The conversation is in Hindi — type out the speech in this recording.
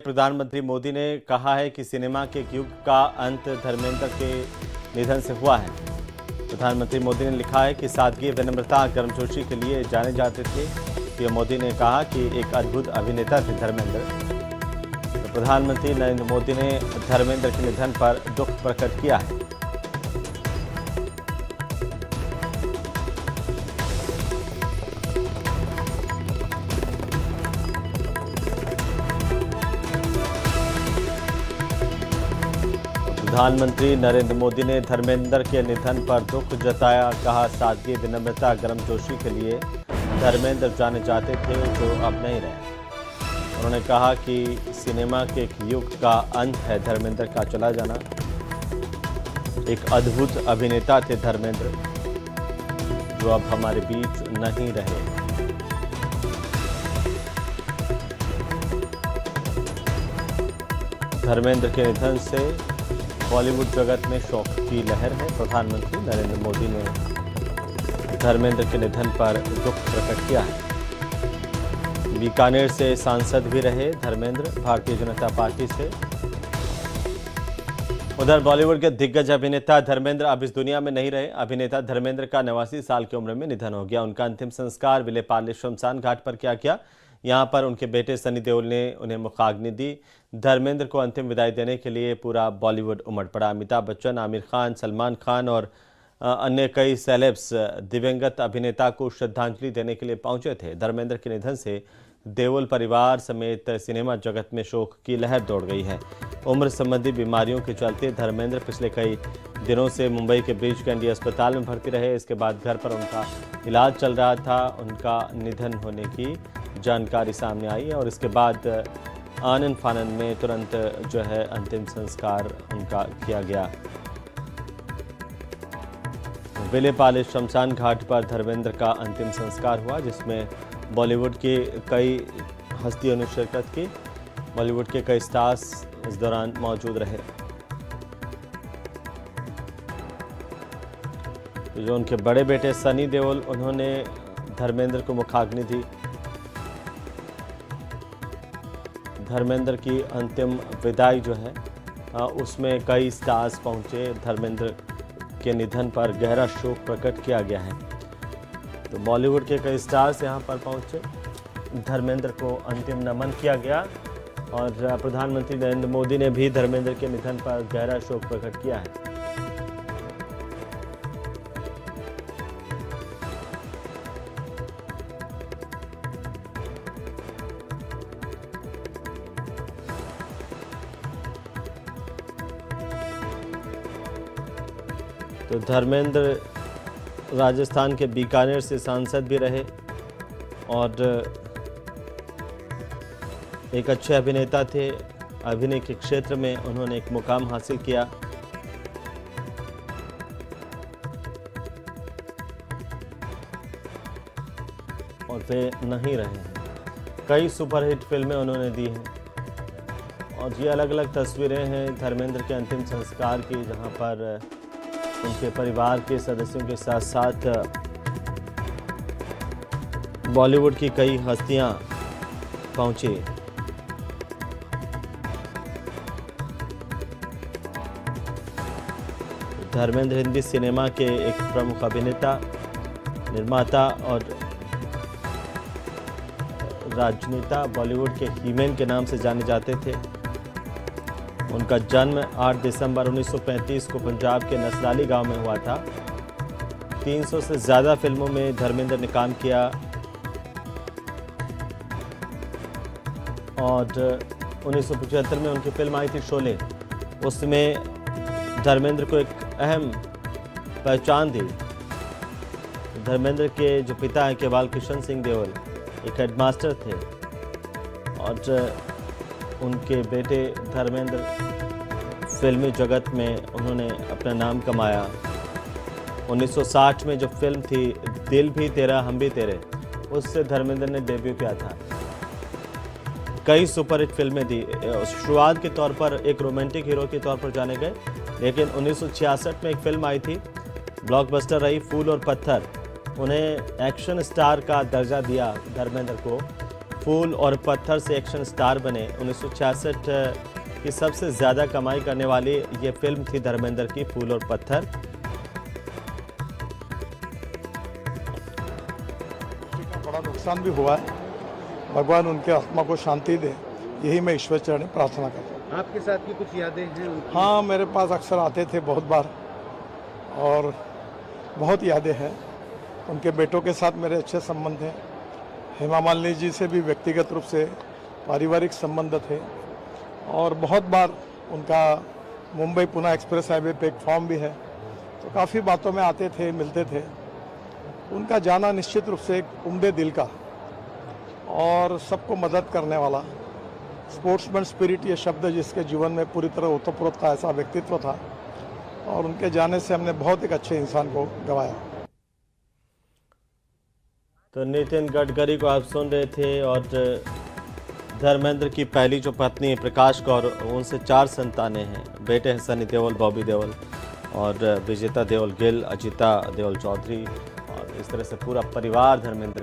प्रधानमंत्री मोदी ने कहा है कि सिनेमा के युग का अंत धर्मेंद्र के निधन से हुआ है। प्रधानमंत्री मोदी ने लिखा है कि सादगी, विनम्रता, गर्मजोशी के लिए जाने जाते थे। पीएम मोदी ने कहा कि एक अद्भुत अभिनेता थे धर्मेंद्र। तो प्रधानमंत्री नरेंद्र मोदी ने धर्मेंद्र के निधन पर दुख प्रकट किया है। प्रधानमंत्री नरेंद्र मोदी ने धर्मेंद्र के निधन पर दुख जताया। कहा, सादगी, विनम्रता, गर्मजोशी के लिए धर्मेंद्र जाने जाते थे जो अब नहीं रहे। उन्होंने कहा कि सिनेमा के एक युग का अंत है धर्मेंद्र का चला जाना। एक अद्भुत अभिनेता थे धर्मेंद्र जो अब हमारे बीच नहीं रहे। धर्मेंद्र के निधन से बॉलीवुड जगत में शोक की लहर है। प्रधानमंत्री नरेंद्र मोदी ने धर्मेंद्र के निधन पर दुख प्रकट किया है। बीकानेर से सांसद भी रहे धर्मेंद्र, भारतीय जनता पार्टी से। उधर बॉलीवुड के दिग्गज अभिनेता धर्मेंद्र अब इस दुनिया में नहीं रहे। अभिनेता धर्मेंद्र का 89 साल की उम्र में निधन हो गया। उनका अंतिम संस्कार विलेपार्ले शमशान घाट पर किया गया। यहाँ पर उनके बेटे सनी देओल ने उन्हें मुखाग्नि दी। धर्मेंद्र को अंतिम विदाई देने के लिए पूरा बॉलीवुड उमड़ पड़ा। अमिताभ बच्चन, आमिर खान, सलमान खान और अन्य कई सेलेब्स दिवंगत अभिनेता को श्रद्धांजलि देने के लिए पहुंचे थे। धर्मेंद्र के निधन से देओल परिवार समेत सिनेमा जगत में शोक की लहर दौड़ गई है। उम्र संबंधी बीमारियों के चलते धर्मेंद्र पिछले कई दिनों से मुंबई के ब्रीच कैंडी अस्पताल में भर्ती रहे। इसके बाद घर पर उनका इलाज चल रहा था। उनका निधन होने की जानकारी सामने आई और इसके बाद आनन फानन में तुरंत जो है अंतिम संस्कार उनका किया गया। विलेपार्ले शमशान घाट पर धर्मेंद्र का अंतिम संस्कार हुआ, जिसमें बॉलीवुड की कई हस्तियों ने शिरकत की। बॉलीवुड के कई स्टार्स इस दौरान मौजूद रहे। जो उनके बड़े बेटे सनी देओल, उन्होंने धर्मेंद्र को मुखाग्नि दी। धर्मेंद्र की अंतिम विदाई जो है उसमें कई स्टार्स पहुंचे। धर्मेंद्र के निधन पर गहरा शोक प्रकट किया गया है। तो बॉलीवुड के कई स्टार्स यहां पर पहुंचे। धर्मेंद्र को अंतिम नमन किया गया और प्रधानमंत्री नरेंद्र मोदी ने भी धर्मेंद्र के निधन पर गहरा शोक प्रकट किया है। तो धर्मेंद्र राजस्थान के बीकानेर से सांसद भी रहे और एक अच्छे अभिनेता थे। अभिनय के क्षेत्र में उन्होंने एक मुकाम हासिल किया। और वे नहीं रहे हैं। कई सुपरहिट फिल्में उन्होंने दी हैं और ये अलग अलग तस्वीरें हैं धर्मेंद्र के अंतिम संस्कार की, जहां पर उनके परिवार के सदस्यों के साथ साथ बॉलीवुड की कई हस्तियां पहुंची। धर्मेंद्र हिंदी सिनेमा के एक प्रमुख अभिनेता, निर्माता और राजनेता, बॉलीवुड के हीमैन के नाम से जाने जाते थे। उनका जन्म 8 दिसंबर 1935 को पंजाब के नसराली गांव में हुआ था। 300 से ज़्यादा फिल्मों में धर्मेंद्र ने काम किया और 1975 में उनकी फिल्म आई थी शोले। उसमें धर्मेंद्र को एक अहम पहचान दी। धर्मेंद्र के जो पिता हैं केवाल किशन सिंह देओल, एक हेडमास्टर थे और उनके बेटे धर्मेंद्र फिल्मी जगत में उन्होंने अपना नाम कमाया। 1960 में जो फिल्म थी दिल भी तेरा हम भी तेरे, उससे धर्मेंद्र ने डेब्यू किया था। कई सुपरहिट फिल्में दी। शुरुआत के तौर पर एक रोमांटिक हीरो के तौर पर जाने गए, लेकिन 1966 में एक फिल्म आई थी, ब्लॉकबस्टर रही, फूल और पत्थर। उन्हें एक्शन स्टार का दर्जा दिया धर्मेंद्र को। फूल और पत्थर से एक्शन स्टार बने। 1966 की सबसे ज़्यादा कमाई करने वाली ये फिल्म थी धर्मेंद्र की, फूल और पत्थर। बड़ा नुकसान भी हुआ है, भगवान उनके आत्मा को शांति दे, यही मैं ईश्वर चरण प्रार्थना करता हूँ। आपके साथ की कुछ यादें हैं उनकी? हाँ, मेरे पास अक्सर आते थे बहुत बार और बहुत यादें हैं। उनके बेटों के साथ मेरे अच्छे संबंध हैं। हेमा मालिनी जी से भी व्यक्तिगत रूप से पारिवारिक संबंध थे और बहुत बार उनका मुंबई पुणे एक्सप्रेस हाईवे पे एक फॉर्म भी है, तो काफ़ी बातों में आते थे, मिलते थे। उनका जाना निश्चित रूप से एक उम्दे दिल का और सबको मदद करने वाला, स्पोर्ट्समैन स्पिरिट ये शब्द जिसके जीवन में पूरी तरह ओतप्रोत था, ऐसा व्यक्तित्व था और उनके जाने से हमने बहुत एक अच्छे इंसान को गंवाया। तो नितिन गडकरी को आप सुन रहे थे और धर्मेंद्र की पहली जो पत्नी है प्रकाश कौर, उनसे 4 संतानें हैं। बेटे हैं सनी देओल, बॉबी देओल और विजेता देओल गिल, अजिता देओल चौधरी और इस तरह से पूरा परिवार धर्मेंद्र